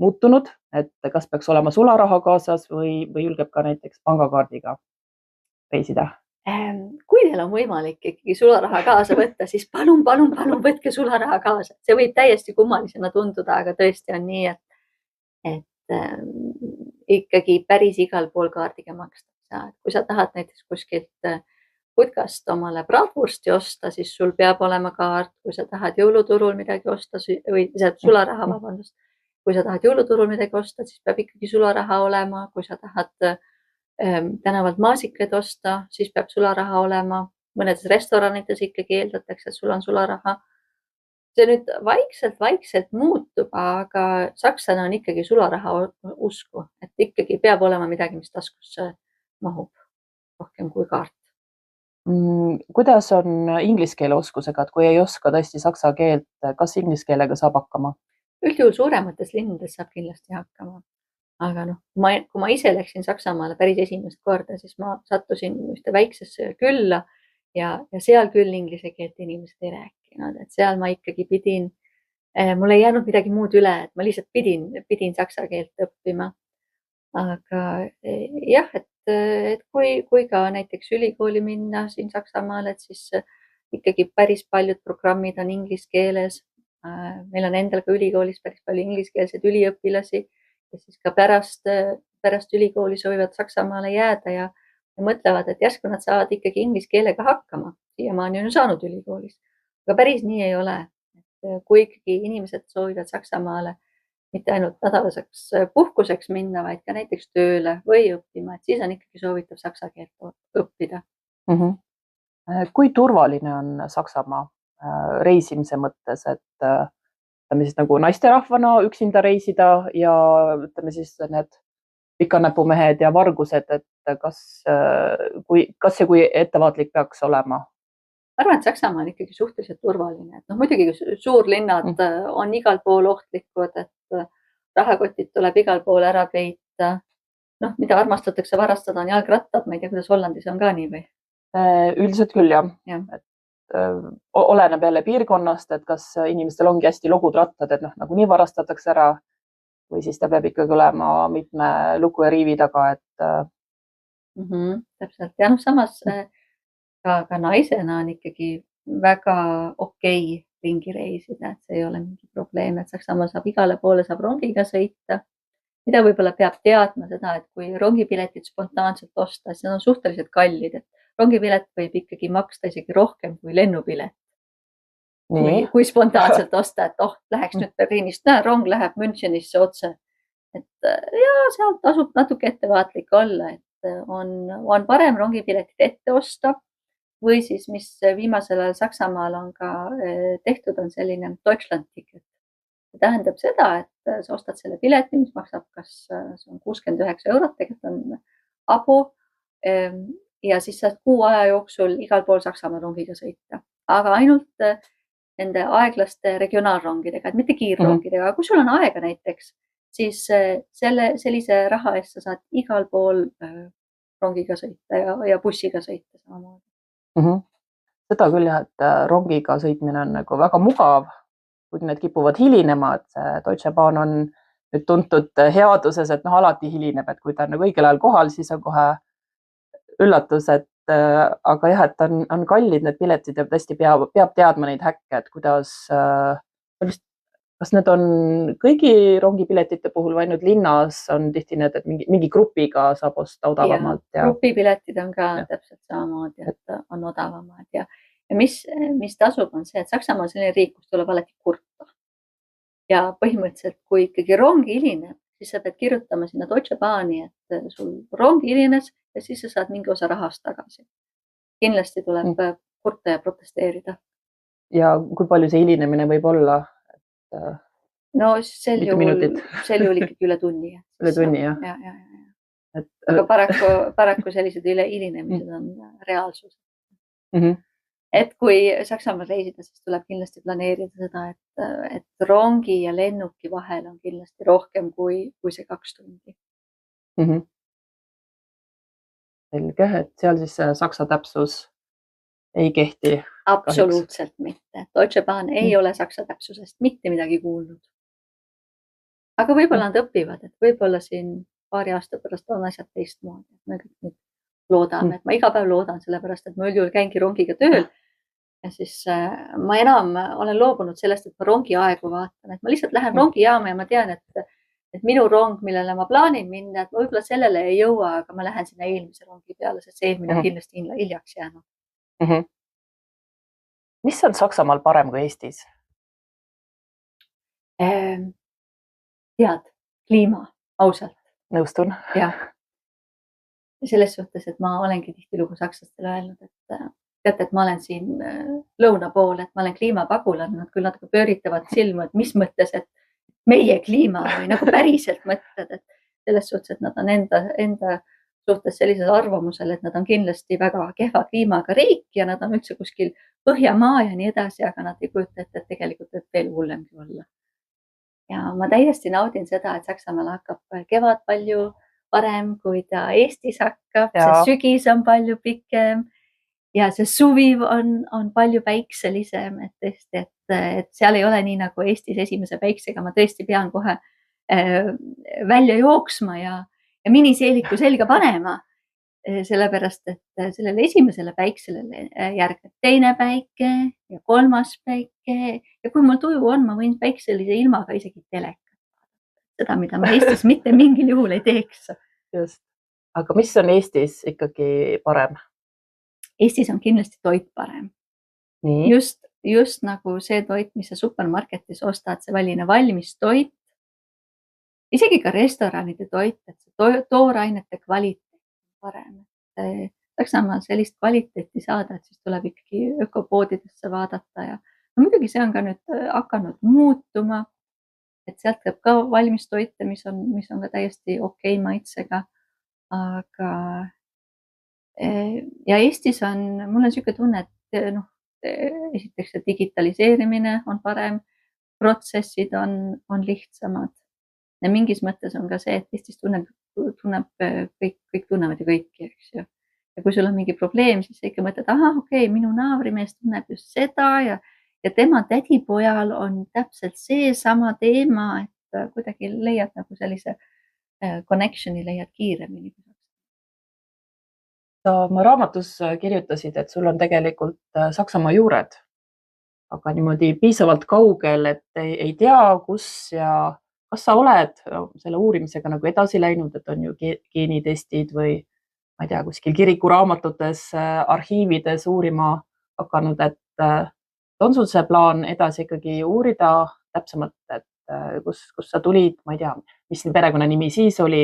muutunud, et kas peaks olema sularaha kaasas või julgeb ka näiteks pangakaardiga reisida? Kui teil on võimalik ikkagi sularaha kaasa võtta, siis palun võtke sularaha kaasa. See võib täiesti kummalisena tunduda, aga tõesti on nii, et ikkagi päris igal pool kaardiga makstakse. Kui sa tahad näiteks kuskilt putkast omale bratwursti osta, siis sul peab olema kaart. Kui sa tahad jõuluturul midagi osta või sularaha, vabandust. Kui sa tahad jõuluturul midagi osta, siis peab ikkagi sularaha olema. Kui sa tahad tänavalt maasikaid osta, siis peab sularaha olema. Mõnedes restoranides ikkagi eeldatakse, et sul on sularaha. See nüüd vaikselt muutub, aga sakslane on ikkagi sularaha usku, et ikkagi peab olema midagi, mis taskusse mahub rohkem kui kaart. Kuidas on inglise keele oskusega, et kui ei oska tõesti saksa keelt, kas inglise keelega saab hakkama? Üldjuhul suuremates linnades saab kindlasti hakkama. Aga kui ma ise läksin Saksamaale päris esimest korda, siis ma sattusin ühte väiksesse külla ja seal küll inglise keelt inimesed ei rääkinud, et seal ma ikkagi mul ei jäänud midagi muud üle, et ma lihtsalt pidin saksa keelt õppima. Aga jah, et kui ka näiteks ülikooli minna siin Saksamaal, et siis ikkagi päris paljud programmid on inglise keeles. Meil on endal ka ülikoolis päris palju ingliskeelseid üliõpilasi, ja siis ka pärast ülikooli soovivad Saksamaale jääda ja mõtlevad, et järsku nad saavad ikkagi inglise keelega hakkama. Siiamaani on ju saanud ülikoolis. Aga päris nii ei ole. Kui ikkagi inimesed soovivad Saksamaale mitte ainult nädalaseks puhkuseks minna, vaid ka näiteks tööle või õppima, et siis on ikkagi soovitav saksa keelt õppida. Kui turvaline on Saksamaa reisimise mõttes, et ütleme siis nagu naisterahvana üksinda reisida ja ütleme siis need pikanäpumehed ja vargused, et kas ja kui ettevaatlik peaks olema? Ma arvan, et Saksamaa on ikkagi suhteliselt turvaline. Muidugi suurlinnad on igal pool ohtlikud, et rahakotid tuleb igal pool ära peita. Mida armastatakse varastada on jalgrattad. Ma ei tea, kuidas Hollandis on ka nii või? Üldiselt küll, jah. Oleneb jälle piirkonnast, et kas inimestel ongi hästi logud rattad, et nagunii varastatakse ära või siis ta peab ikkagi olema mitme luku ja riivi taga, et täpselt. Ja samas ka naisena on ikkagi väga okei ringi reisida, et see ei ole mingi probleem, et Saksamaal saab igale poole saab rongiga sõita. Mida võib-olla peab teadma seda, et kui rongipiletid spontaanselt osta, siis need on suhteliselt kallid, et rongipilet võib ikkagi maksta isegi rohkem kui lennupilet. Kui spontaanselt osta, et läheks nüüd Berliinist, rong läheb Münchenisse otse. Et sealt tasub natuke ettevaatlik olla, et on parem rongipiletid ette osta või siis, mis viimasel ajal Saksamaal on ka tehtud, on selline Deutschland ticket. See tähendab seda, et sa ostad selle pileti, mis maksab kas 69 €, tegelikult on abo ja siis saad kuu aja jooksul igal pool Saksamaa rongiga sõita. Aga ainult nende aeglaste regionaalrongidega, et mitte kiirrongidega. Aga kui sul on aega näiteks, siis sellise raha eest sa saad igal pool rongiga sõita ja bussiga sõita samamoodi. Seda küll jah, et rongiga sõitmine on nagu väga mugav, kuigi need kipuvad hilinema, et see Deutsche Bahn on nüüd tuntud headuses, et alati hilineb, et kui ta on nagu õigel ajal kohal, siis on kohe üllatus, et aga jah, et on kallid need piletid ja tõesti peab teadma neid häkke, et kas need on kõigi rongipiletite puhul või ainult linnas on tihti need, et mingi grupiga saab osta odavamalt. Grupipiletid on ka täpselt samamoodi, et on odavamad ja mis tasub, on see, et Saksamaa on selline riik, kus tuleb alati kurta. Ja põhimõtteliselt, kui ikkagi rong hilineb, siis sa pead kirjutama sinna Deutsche Bahni, et sul rong hilines ja siis sa saad mingi osa rahast tagasi. Kindlasti tuleb kurta ja protesteerida. Ja kui palju see hilinemine võib olla? No sel juhul ikkagi üle tunni. Üle tunni, jah. Aga paraku sellised hilinemised on reaalsus. Et kui Saksamaal reisida, siis tuleb kindlasti planeerida seda, et rongi ja lennuki vahel on kindlasti rohkem kui see 2 tundi. Selge, et seal siis saksa täpsus ei kehti? Absoluutselt mitte. Deutsche Bahn ei ole saksa täpsusest mitte midagi kuulnud. aga võib-olla nad õpivad, et võib-olla siin paari aasta pärast on asjad teistmoodi. Me kõik nüüd loodame, et ma iga päev loodan, sellepärast, et ma üldjuhul käingi rongiga tööl. Ja siis ma enam olen loobunud sellest, et ma rongi aegu vaatan, et ma lihtsalt lähen rongijaama ja ma tean, et minu rong, millele ma plaanin minna, et ma võib-olla sellele ei jõua, aga ma lähen sinna eelmise rongi peale, sest see eelmine on kindlasti hiljaks jäänud. Mis on Saksamaal parem kui Eestis? Tead, kliima, ausalt. Nõustun. Jah. Selles suhtes, et ma olengi tihtilugu sakslastele öelnud, et teate, et ma olen siin lõuna pool, et ma olen kliimapagulane, nad küll natuke pööritavad silmu, et mis mõttes, et meie kliima või nagu päriselt mõtted, et selles suhtes, et nad on enda suhtes sellisel arvamusel, et nad on kindlasti väga kehva kliimaga riik ja nad on üldse kuskil Põhjamaa ja nii edasi, aga nad ei kujuta ette, et tegelikult võib veel hullemgi olla. Ja ma täiesti naudin seda, et Saksamaal hakkab kevad palju parem, kui ta Eestis hakkab, see sügis on palju pikem ja see suvi on palju päikselisem, et tõesti, et seal ei ole nii nagu Eestis esimese päiksega, ma tõesti pean kohe välja jooksma ja miniseeliku selga panema, sellepärast, et sellele esimesele päiksele järgneb teine päike ja kolmas päike ja kui mul tuju on, ma võin päikselise ilmaga isegi telekat. Seda, mida ma Eestis mitte mingil juhul ei teeks. Just. Aga mis on Eestis ikkagi parem? Eestis on kindlasti toit parem. Nii. Just nagu see toit, mis sa supermarketis ostad, see valine valmis toit, isegi ka restoranide toit, et see toorainete kvaliteet on parem. Saksamaal sellist kvaliteeti saada, et siis tuleb ikkagi ökopoodidesse vaadata ja muidugi see on ka nüüd hakanud muutuma. Et sealt käib ka valmis toite, mis on ka täiesti okei maitsega. Aga ja Eestis mul on selline tunne, et esiteks see digitaliseerimine on parem, protsessid on lihtsamad. Ja mingis mõttes on ka see, et Eestis tunneb kõik tunnevad ju kõiki, eks ju. Ja kui sul on mingi probleem, siis sa ikka mõtled, okei, minu naavrimees tunneb just seda ja tema tädipojal on täpselt see sama teema, et kuidagi leiad nagu sellise connectioni leiad kiiremini. Sa oma raamatus kirjutasid, et sul on tegelikult Saksamaa juured, aga niimoodi piisavalt kaugel, et ei tea, kus ja kas sa oled selle uurimisega nagu edasi läinud, et on ju geenitestid või ma ei tea, kuskil kirikuraamatutes, arhiivides uurima hakanud, et on sul see plaan edasi ikkagi uurida täpsemalt, et kus sa tulid, ma ei tea, mis perekonna nimi siis oli?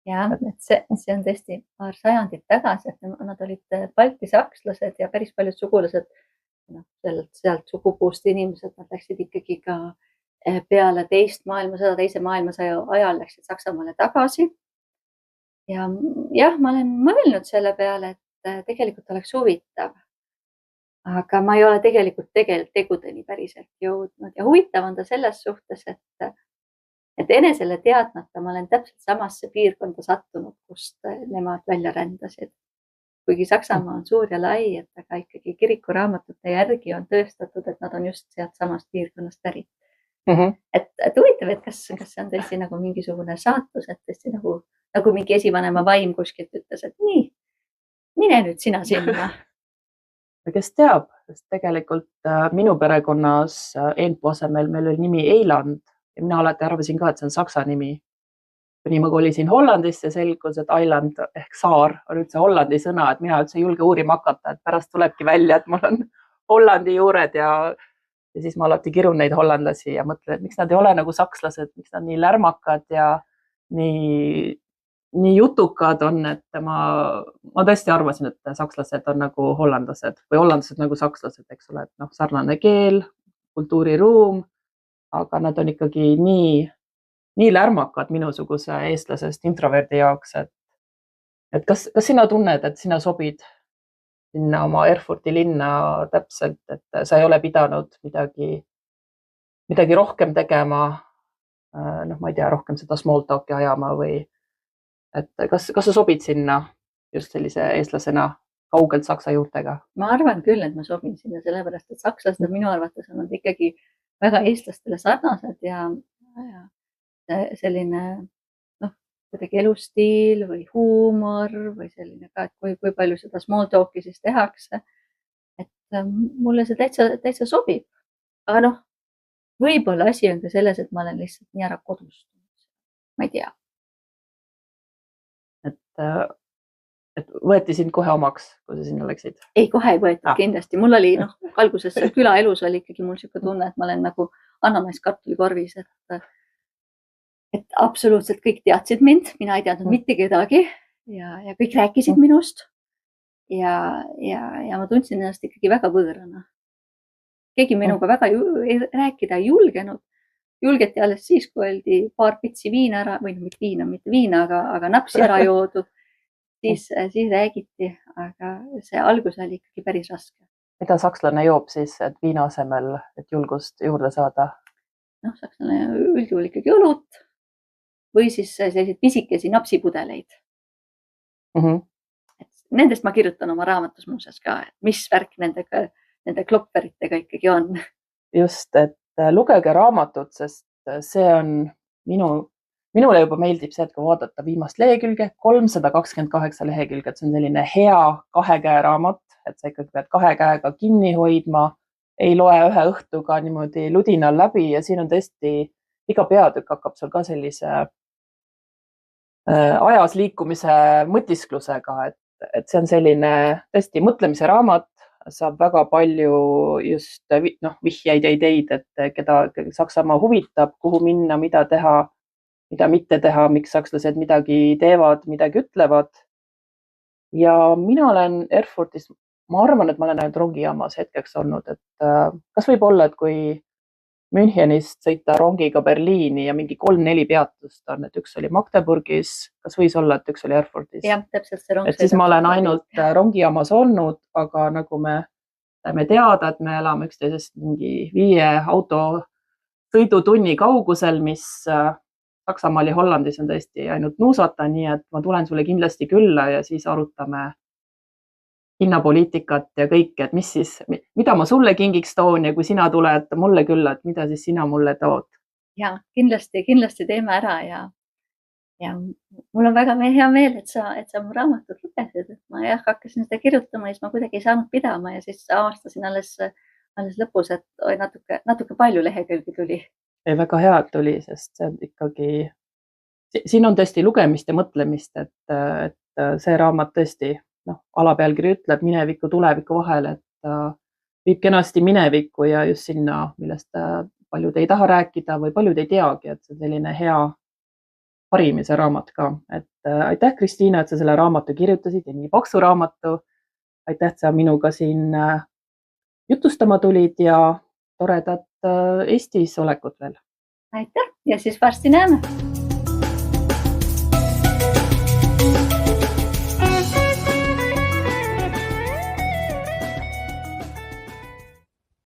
Jah, et see on tõesti paar sajandit tagasi, et nad olid balti sakslased ja päris paljud sugulased, sealt sugupuust inimesed, nad läksid ikkagi ka peale teise maailmasõja ajal läksid Saksamaale tagasi. Ja jah, ma olen mõelnud selle peale, et tegelikult oleks huvitav. Aga ma ei ole tegelikult tegudeni päriselt jõudnud ja huvitav on ta selles suhtes, et enesele teadmata ma olen täpselt samasse piirkonda sattunud, kust nemad välja rändasid. Kuigi Saksamaa on suur ja lai, et aga ikkagi kirikuraamatute järgi on tõestatud, et nad on just sealt samast piirkonnast pärit. Et huvitav, et kas see on tõesti nagu mingisugune saatus, et tõesti nagu mingi esivanema vaim kuskilt ütles, et nii, mine nüüd sina sinna. Kes teab, sest tegelikult minu perekonnas Eenpuu asemel meil oli nimi Eiland ja mina alati arvasin ka, et see on saksa nimi. Kuni ma kolisin Hollandisse, selgus, et Eiland ehk saar on üldse Hollandi sõna, et mina üldse ei julge uurima hakata, et pärast tulebki välja, et mul on Hollandi juured ja siis ma alati kirun neid hollandlasi ja mõtlen, et miks nad ei ole nagu sakslased, miks nad nii lärmakad ja nii jutukad on, et ma tõesti arvasin, et sakslased on nagu hollandlased või hollandlased nagu sakslased, eks ole, et sarnane keel, kultuuriruum, aga nad on ikkagi nii lärmakad minusuguse eestlasest introverdi jaoks, et kas sina tunned, et sina sobid sinna oma Erfurti linna täpselt, et sa ei ole pidanud midagi rohkem tegema, ma ei tea, rohkem seda small talk'i ajama või et kas sa sobid sinna just sellise eestlasena kaugelt saksa juurtega? Ma arvan küll, et ma sobin sinna sellepärast, et sakslased minu arvates on ikkagi väga eestlastele sarnased ja selline kuidagi elustiil või huumor või selline ka, et kui palju seda small talk'i siis tehakse. Et mulle see täitsa sobib. Aga võib-olla asi on ka selles, et ma olen lihtsalt nii ära kodustunud. Ma ei tea. Et võeti sind kohe omaks, kui sa sinna läksid? Ei, kohe ei võetud kindlasti. Mul oli alguses külaelus oli ikkagi mul siuke tunne, et ma olen nagu ananaskartulikorvis, et absoluutselt kõik teadsid mind, mina ei teadnud mitte kedagi ja kõik rääkisid minust. Ja ma tundsin ennast ikkagi väga võõrana. Keegi minuga väga rääkida ei julgenud. Julgeti alles siis, kui oldi paar pitsi viina ära, või mitte viina, aga napsi ära joodud. Siis räägiti, aga see algus oli ikkagi päris raske. Mida sakslane joob siis, et viina asemel, et julgust juurde saada? Sakslane üldjuhul ikkagi õlut või siis selliseid pisikesi napsipudeleid. Nendest ma kirjutan oma raamatus muuseas ka, et mis värk nende klopperitega ikkagi on. Just, et lugege raamatut, sest see on minule juba meeldib see, et kui vaadata viimast lehekülge, 328 lehekülge, et see on selline hea 2 käe raamat, et sa ikkagi pead 2 käega kinni hoidma, ei loe ühe õhtuga niimoodi ludinal läbi ja siin on tõesti, iga peatükk hakkab sul ka sellise ajas liikumise mõtisklusega, et see on selline tõesti mõtlemise raamat, saab väga palju just vihjeid ja ideid, et keda Saksamaa huvitab, kuhu minna, mida teha, mida mitte teha, miks sakslased midagi teevad, midagi ütlevad. Ja mina olen Erfurtis, ma arvan, et ma olen ainult rongijaamas hetkeks olnud, et kas võib olla, et kui Münchenist sõita rongiga Berliini ja mingi 3-4 peatust on, et üks oli Magdeburgis, kas võis olla, et üks oli Erfurtis? Jah, täpselt see rong. Et siis ma olen ainult rongijaamas olnud, aga nagu me saime teada, et me elame üksteisest mingi 5 auto sõidutunni kaugusel, mis Saksamaal ja Hollandis on tõesti ainult nuusata, nii et ma tulen sulle kindlasti külla ja siis arutame hinnapoliitikat ja kõike, et mida ma sulle kingiks toon ja kui sina tuled mulle külla, et mida siis sina mulle tood? Ja, kindlasti teeme ära ja mul on väga hea meel, et sa mu raamatut lugesid, et ma hakkasin seda kirjutama ja siis ma kuidagi ei saanud pidama ja siis avastasin alles lõpus, et natuke palju lehekülgi tuli. Ei, väga hea, et tuli, sest see on ikkagi, siin on tõesti lugemist ja mõtlemist, et see raamat tõesti, alapealkiri ütleb mineviku tuleviku vahel, et viib kenasti minevikku ja just sinna, millest paljud ei taha rääkida või paljud ei teagi, et see on selline hea harimise raamat ka. Et aitäh, Kristiina, et sa selle raamatu kirjutasid ja nii paksu raamatu. Aitäh, et sa minuga siin jutustama tulid ja toredat Eestis olekut veel. Aitäh ja siis varsti näeme.